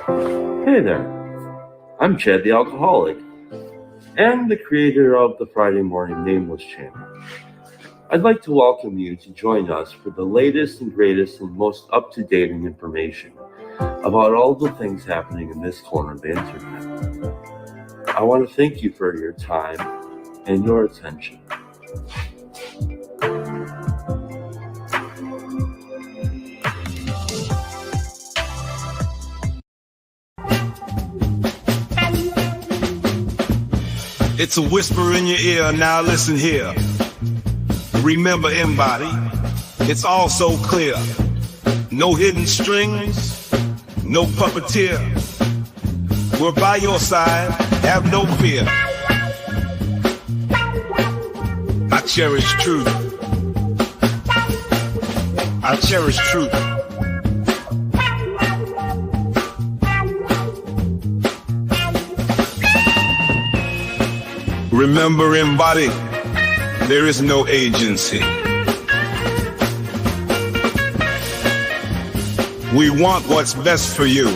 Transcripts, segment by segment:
Hey there, I'm Chad the Alcoholic, and the creator of the Friday Morning Nameless channel. I'd like to welcome you to join us for the latest and greatest and most up-to-date information about all the things happening in this corner of the internet. I want to thank you for your time and your attention. It's a whisper in your ear, now listen here. Remember, embody, it's all so clear. No hidden strings, no puppeteer. We're by your side, have no fear. I cherish truth. I cherish truth. Remember, embody, there is no agency. We want what's best for you.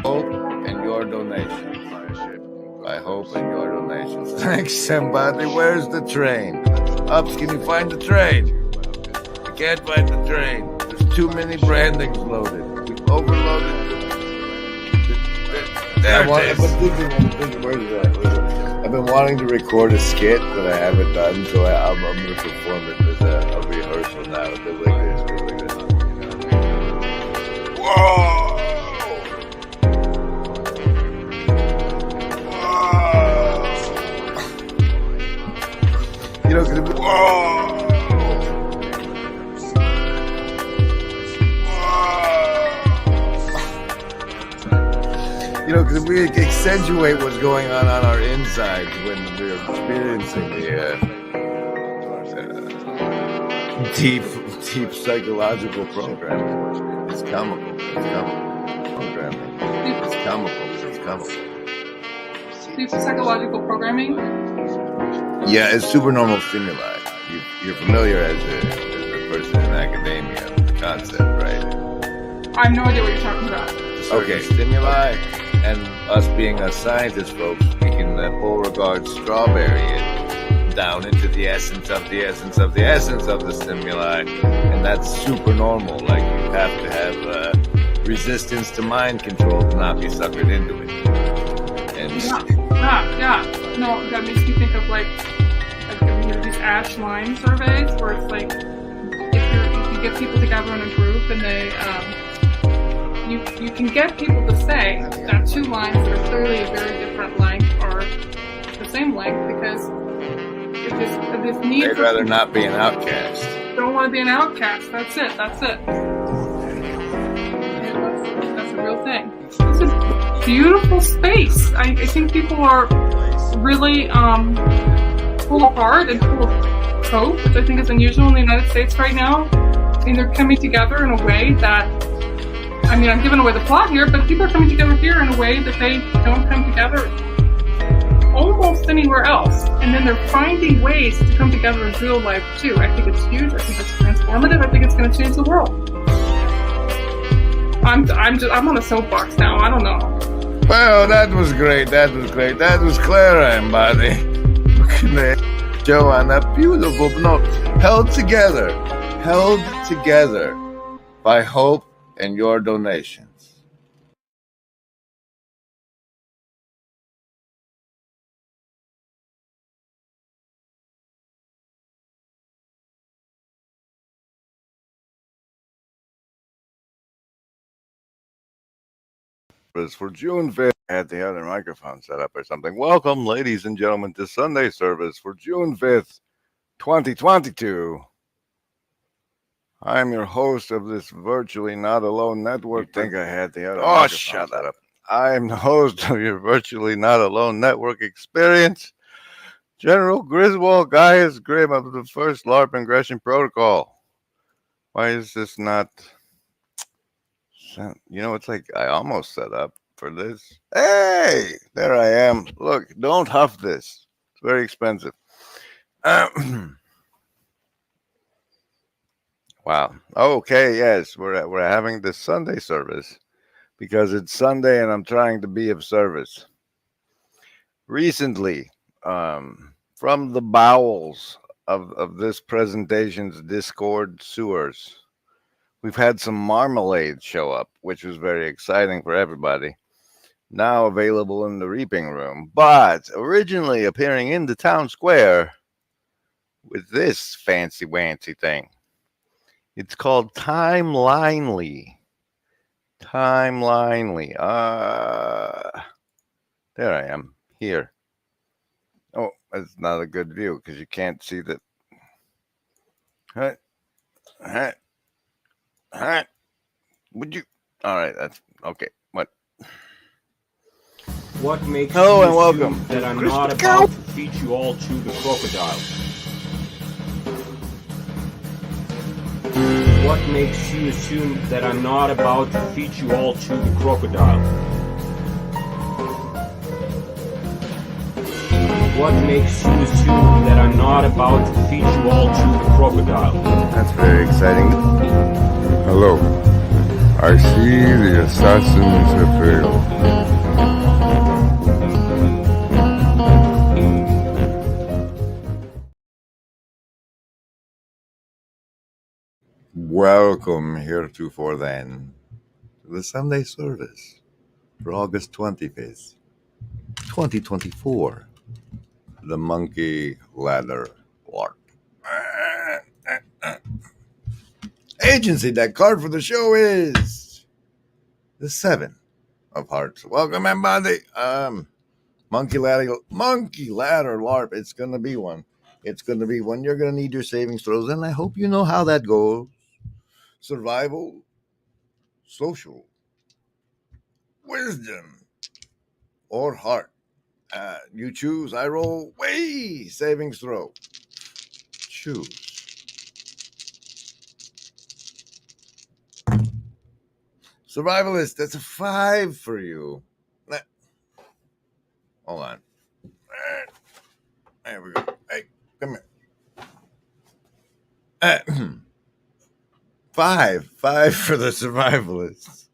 And your donations. I hope and your donations. Thanks, somebody. Where's the train? Ups, can you find the train? I can't find the train. There's too many brandings loaded. We've overloaded. I've been wanting to record a skit that I haven't done, so I'm going to perform it as a rehearsal now. It goes like this. Whoa! You know, because if we accentuate what's going on our insides when we're experiencing the deep psychological programming, it's comical. Programming. It's comical. Deep psychological programming. Yeah, it's supernormal stimuli. You're familiar as a person in academia with the concept, right? I have no idea what you're talking about. Okay, stimuli, and us being us scientist folks, we can Beauregard strawberry it down into the essence of the essence of the essence of the stimuli, and that's supernormal. Like, you have to have resistance to mind control to not be suckered into it. And Yeah. No, that makes me think of like these ash line surveys where it's like if you get people together in a group and they you can get people to say that two lines that are clearly a very different length are the same length because if this need they'd rather not be an outcast. Don't want to be an outcast. That's it. That's a real thing. It's a beautiful space. I think people are really full of heart and full of hope, which I think is unusual in the United States right now. I mean, they're coming together in a way that I mean, I'm giving away the plot here, but people are coming together here in a way that they don't come together almost anywhere else. And then they're finding ways to come together in real life too. I think it's huge. I think it's transformative. I think it's going to change the world. I'm on a soapbox now. I don't know. Well, that was great. That was Clara and Buddy. Looking at Joe on that beautiful note. Held together by hope and your donations. For June 5th, I had the other microphone set up or something. Welcome, ladies and gentlemen, to Sunday service for June 5th, 2022. I'm your host of this virtually not alone network. You think I had the other microphone shut that up. I'm the host of your virtually not alone network experience, General Griswold Gaius Grim of the first Larp Ingression Protocol. Why is this not... You know, it's like I almost set up for this. Hey, there I am. Look, don't huff this. It's very expensive. Wow. Okay, yes, we're having this Sunday service because it's Sunday and I'm trying to be of service. Recently, from the bowels of this presentation's Discord sewers, we've had some marmalade show up, which was very exciting for everybody. Now available in the reaping room, but originally appearing in the town square with this fancy-wancy thing. It's called Timelinely. Timelinely. There I am, here. Oh, that's not a good view because you can't see the... Would you? All right, that's okay. What makes Hello you and welcome. assume that I'm not about to feed you all to the crocodile? What makes you assume that I'm not about to feed you all to the crocodile? What makes you assume that I'm not about to feed you all to the crocodile? That's very exciting. Hello. I see the assassins have failed. Welcome heretofore then to the Sunday service for August 25th, 2024. The Monkey Ladder Larp. Agency deck card for the show is the 7 of Hearts. Welcome everybody. Monkey Ladder Larp. It's gonna be one. It's gonna be one. You're gonna need your savings throws, and I hope you know how that goes. Survival, social, wisdom, or heart. You choose. I roll. Way savings throw. Choose. Survivalist. That's a 5 for you. Hold on. There we go. Hey, come here. 5 for the survivalists.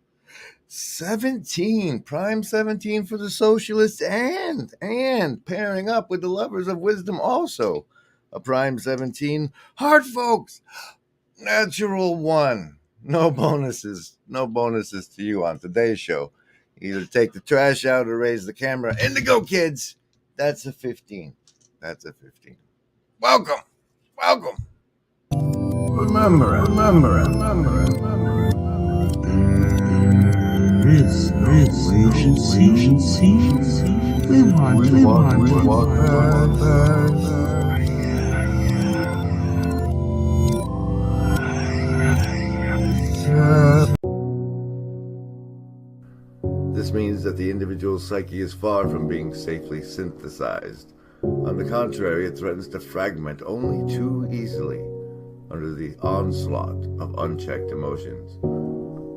17, prime 17 for the socialists, and pairing up with the lovers of wisdom also. A prime 17. Heart folks, natural 1. No bonuses to you on today's show. Either take the trash out or raise the camera. Indigo kids, that's a 15. Welcome. Remember. This agency. We walk past. This means that the individual psyche is far from being safely synthesized. On the contrary, it threatens to fragment only too easily under the onslaught of unchecked emotions.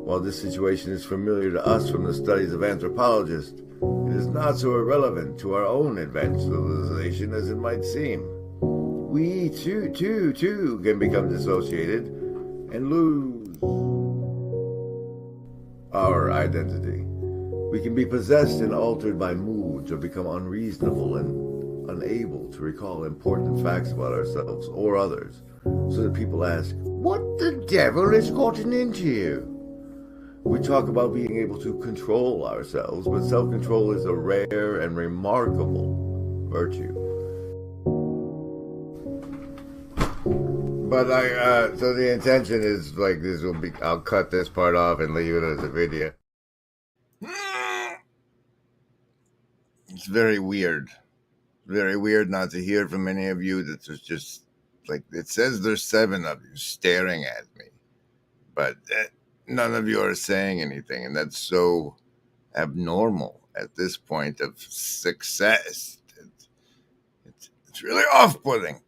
While this situation is familiar to us from the studies of anthropologists, it is not so irrelevant to our own advanced civilization as it might seem. We too can become dissociated and lose our identity. We can be possessed and altered by moods or become unreasonable and unable to recall important facts about ourselves or others, so that people ask, "What the devil has gotten into you?" We talk about being able to control ourselves, but self-control is a rare and remarkable virtue. But so the intention is like this will be, I'll cut this part off and leave it as a video. It's very weird. Very weird not to hear from any of you that there's just, like, it says there's 7 of you staring at me. But none of you are saying anything, and that's so abnormal at this point of success. It's really off-putting.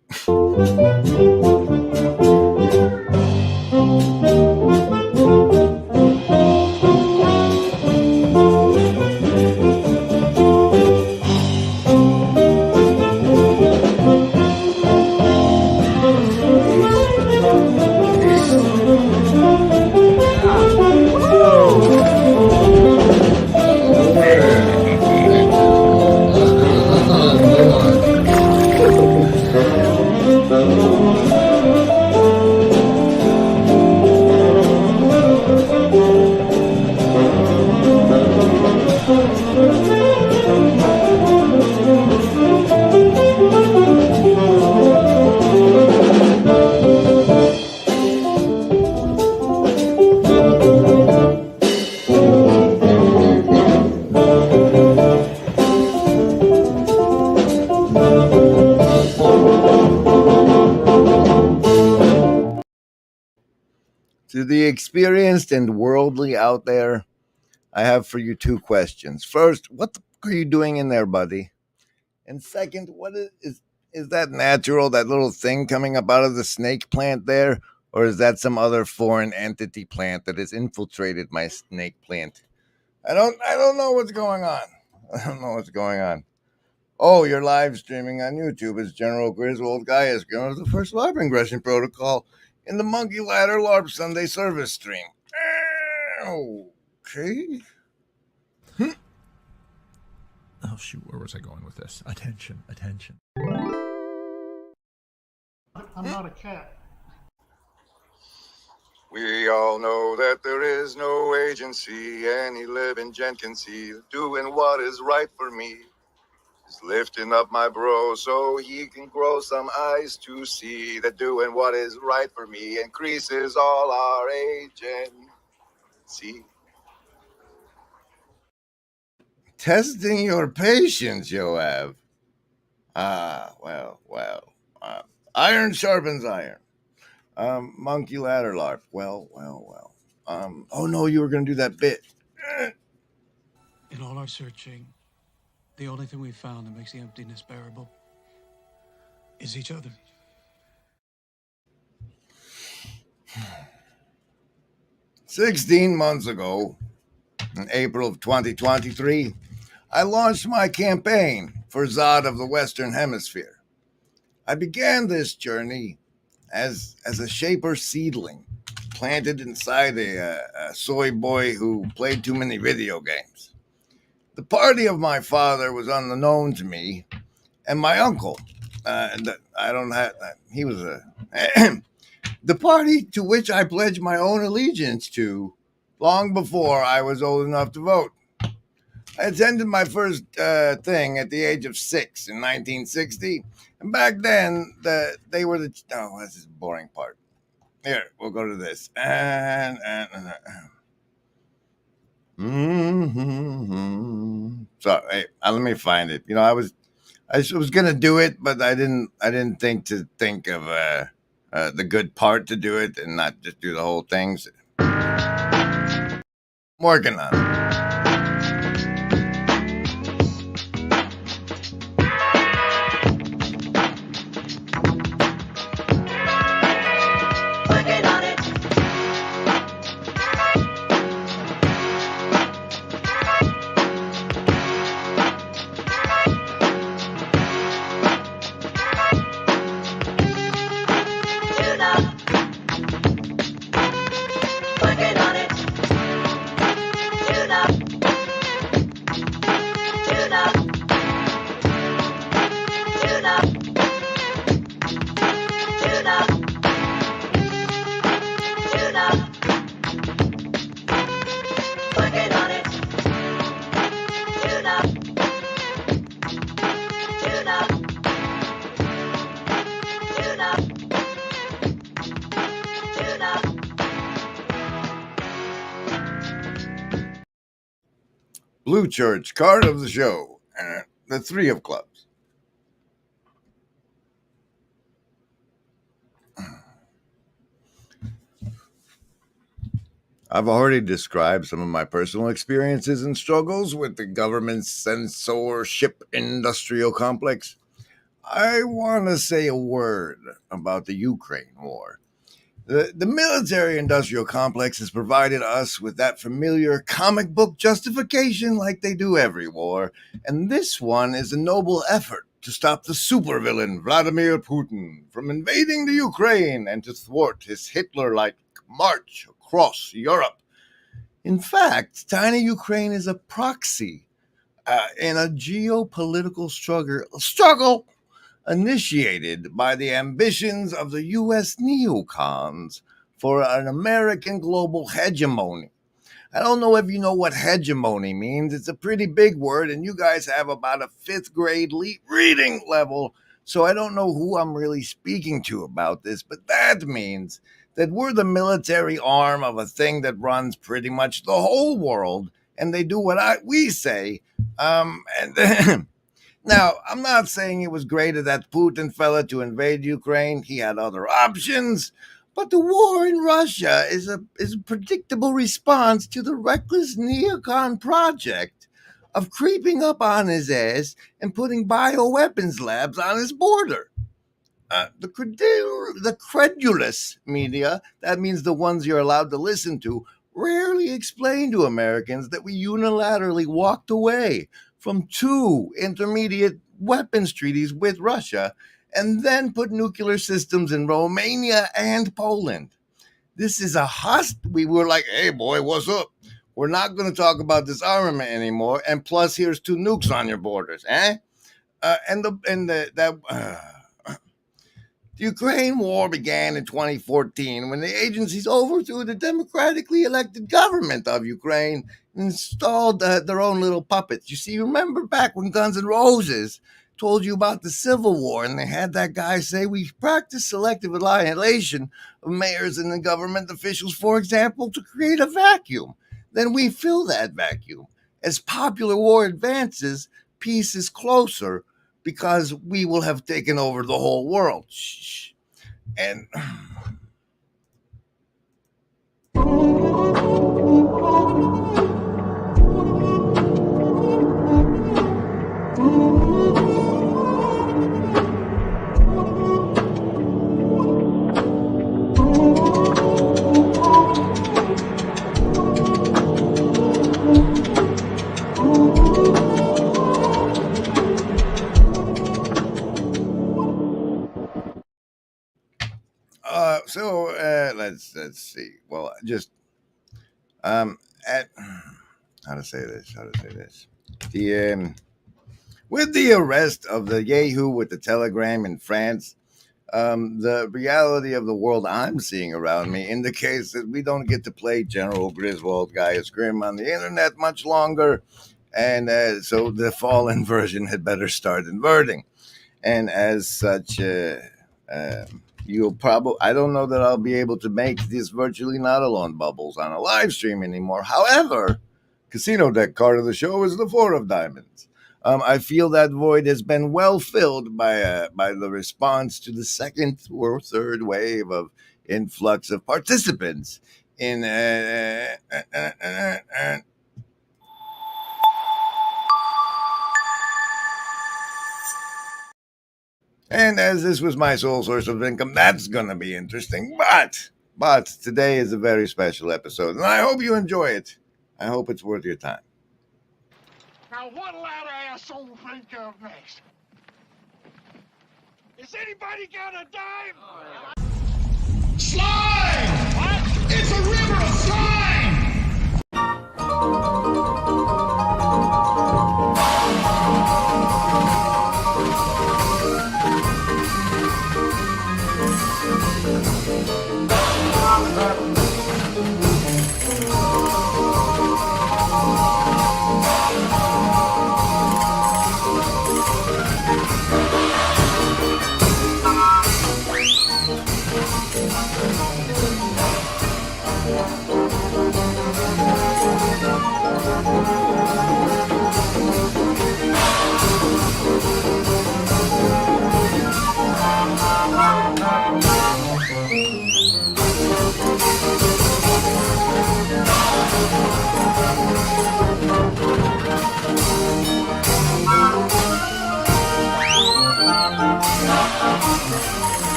To the experienced and worldly out there, I have for you 2 questions. First, what the fuck are you doing in there, buddy? And second, what is that natural, that little thing coming up out of the snake plant there? Or is that some other foreign entity plant that has infiltrated my snake plant? I don't know what's going on. I don't know what's going on. Oh, you're live streaming on YouTube as General Griswold Guy is going to the first Larp ingression protocol in the Monkey Ladder Larp Sunday service stream. Okay. Oh, shoot, where was I going with this? Attention. I'm not a cat. We all know that there is no agency any living gent can see. Doing what is right for me is lifting up my bro so he can grow some eyes to see that doing what is right for me increases all our agency. Testing your patience, Yoav. Well. Iron sharpens iron. Monkey ladder larp. Well. Oh no, you were gonna do that bit. In all our searching, the only thing we found that makes the emptiness bearable is each other. 16 months ago, in April of 2023, I launched my campaign for Zod of the Western Hemisphere. I began this journey as a shaper seedling, planted inside a soy boy who played too many video games. The party of my father was unknown to me, and my uncle, he was the party to which I pledged my own allegiance to long before I was old enough to vote. I attended my first thing at the age of 6 in 1960, and back then they were the. Oh, this is the boring part. Here, we'll go to this. So, hey, let me find it. You know, I was gonna do it, but I didn't think of the good part to do it and not just do the whole thing. So, I'm working on it. Blue Church card of the show. The 3 of clubs. I've already described some of my personal experiences and struggles with the government's censorship industrial complex. I want to say a word about the Ukraine war. The military-industrial complex has provided us with that familiar comic book justification like they do every war, and this one is a noble effort to stop the supervillain Vladimir Putin from invading the Ukraine and to thwart his Hitler-like march across Europe. In fact, tiny Ukraine is a proxy in a geopolitical struggle initiated by the ambitions of the U.S. neocons for an American global hegemony. I don't know if you know what hegemony means. It's a pretty big word, and you guys have about a 5th grade reading level, so I don't know who I'm really speaking to about this, but that means that we're the military arm of a thing that runs pretty much the whole world, and they do what we say, and Now, I'm not saying it was great of that Putin fella to invade Ukraine. He had other options. But the war in Russia is a predictable response to the reckless neocon project of creeping up on his ass and putting bioweapons labs on his border. The credulous media, that means the ones you're allowed to listen to, rarely explain to Americans that we unilaterally walked away from 2 intermediate weapons treaties with Russia and then put nuclear systems in Romania and Poland. This is we were like, hey boy, what's up? We're not going to talk about disarmament anymore, and plus here's 2 nukes on your borders, eh? The Ukraine war began in 2014 when the agencies overthrew the democratically elected government of Ukraine and installed their own little puppets. You see, remember back when Guns N' Roses told you about the Civil War and they had that guy say we practice selective annihilation of mayors and the government officials, for example, to create a vacuum. Then we fill that vacuum. As popular war advances, peace is closer, because we will have taken over the whole world. Shh. And let's see. Well, just how to say this? With the arrest of the Yahoo with the telegram in France, the reality of the world I'm seeing around me indicates that we don't get to play General Griswold Gaius Grim on the internet much longer, and so the fallen version had better start inverting. And as such, I don't know that I'll be able to make these virtually not alone bubbles on a live stream anymore. However, casino deck card of the show is the 4 of diamonds. I feel that void has been well filled by the response to the 2nd or 3rd wave of influx of participants in And as this was my sole source of income, that's going to be interesting. But today is a very special episode, and I hope you enjoy it. I hope it's worth your time. Now, what'll that asshole think of next? Is anybody gonna die? Slime! What? It's a river of slime!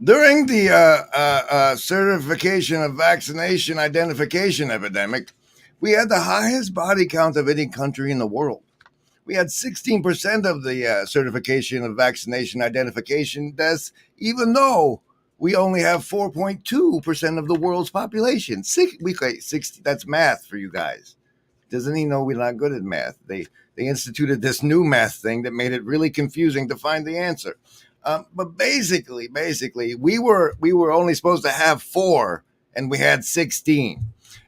During the certification of vaccination identification epidemic, we had the highest body count of any country in the world. We had 16% of the certification of vaccination identification deaths, even though we only have 4.2% of the world's population. 60, that's math for you guys. Doesn't he know we're not good at math? They instituted this new math thing that made it really confusing to find the answer. But basically, we were only supposed to have 4, and we had 16.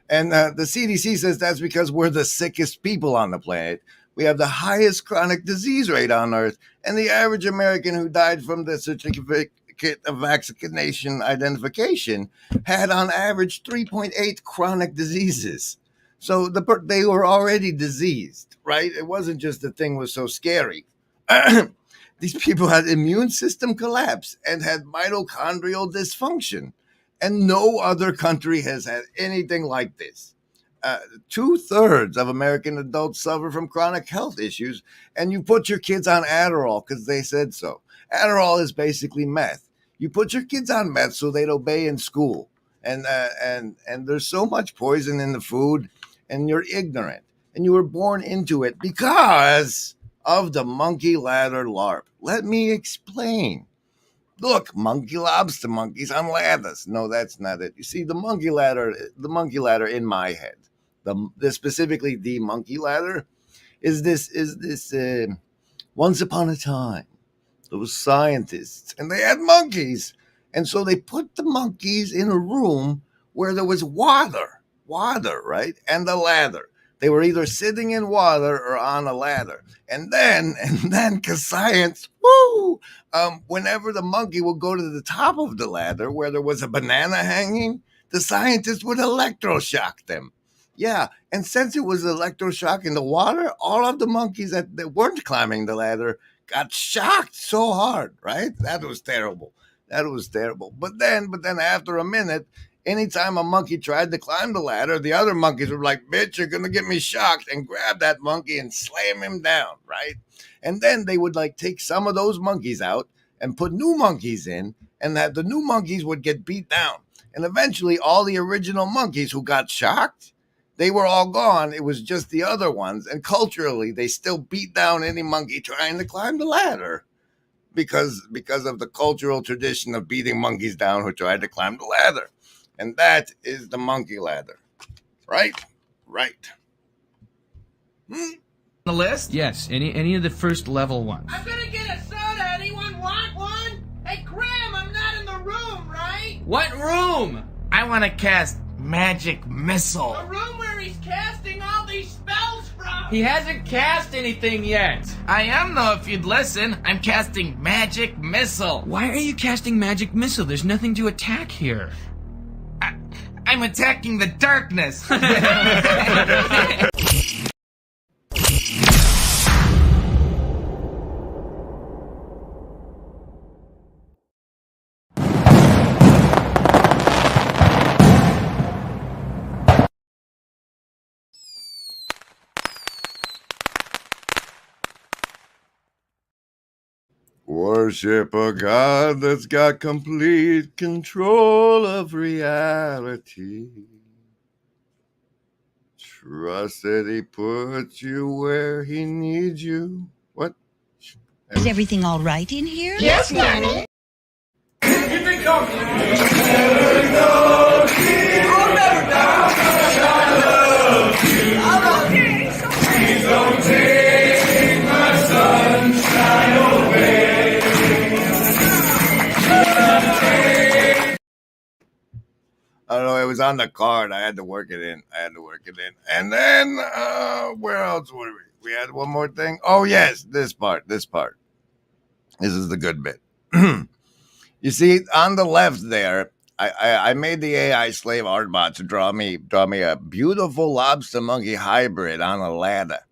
And the CDC says that's because we're the sickest people on the planet. We have the highest chronic disease rate on Earth, and the average American who died from the certificate of vaccination identification had on average 3.8 chronic diseases. So they were already diseased, right? It wasn't just the thing was so scary. These people had immune system collapse and had mitochondrial dysfunction. And no other country has had anything like this. 2/3 of American adults suffer from chronic health issues, and you put your kids on Adderall because they said so. Adderall is basically meth. You put your kids on meth so they'd obey in school. And there's so much poison in the food, and you're ignorant. And you were born into it because of the monkey ladder LARP. Let me explain. Look, monkey lobster monkeys on ladders. No, that's not it. You see, the monkey ladder in my head, specifically the monkey ladder, is this once upon a time, there was scientists and they had monkeys. And so they put the monkeys in a room where there was water, right? And a ladder. They were either sitting in water or on a ladder. And then, because science, whenever the monkey would go to the top of the ladder where there was a banana hanging, the scientists would electroshock them. Yeah, and since it was electroshock in the water, all of the monkeys that weren't climbing the ladder got shocked so hard, right? That was terrible. But then after a minute, anytime a monkey tried to climb the ladder, the other monkeys were like, bitch, you're going to get me shocked, and grab that monkey and slam him down, right? And then they would take some of those monkeys out and put new monkeys in, and that the new monkeys would get beat down. And eventually all the original monkeys who got shocked, they were all gone. It was just the other ones. And culturally, they still beat down any monkey trying to climb the ladder because of the cultural tradition of beating monkeys down who tried to climb the ladder. And that is the monkey ladder. Right. The list? Yes, any of the first level ones. I'm gonna get a soda. Anyone want one? Hey, Graham, I'm not in the room, right? What room? I want to cast Magic Missile. The room where he's casting all these spells from. He hasn't cast anything yet. I am, though, if you'd listen. I'm casting Magic Missile. Why are you casting Magic Missile? There's nothing to attack here. I'm attacking the darkness. Worship a God that's got complete control of reality. Trust that he puts you where he needs you. What? Is everything all right in here? Yes, Nanny. Keep it coming. Please don't take my sunshine away. I don't know, it was on the card. I had to work it in. And then, where else were we? We had one more thing. Oh, yes, this part. This is the good bit. You see, on the left there, I made the AI slave Artbot to draw me a beautiful lobster monkey hybrid on a ladder.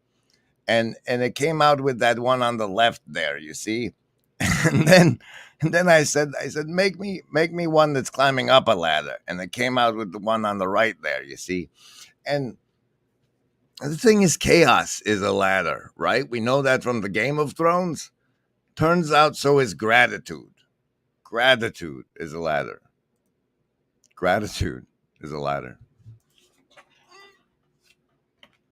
And it came out with that one on the left there, you see? And then I said, make me one that's climbing up a ladder. And it came out with the one on the right there, you see? And the thing is, chaos is a ladder, right? We know that from the Game of Thrones. Turns out so is gratitude. Gratitude is a ladder. Gratitude is a ladder.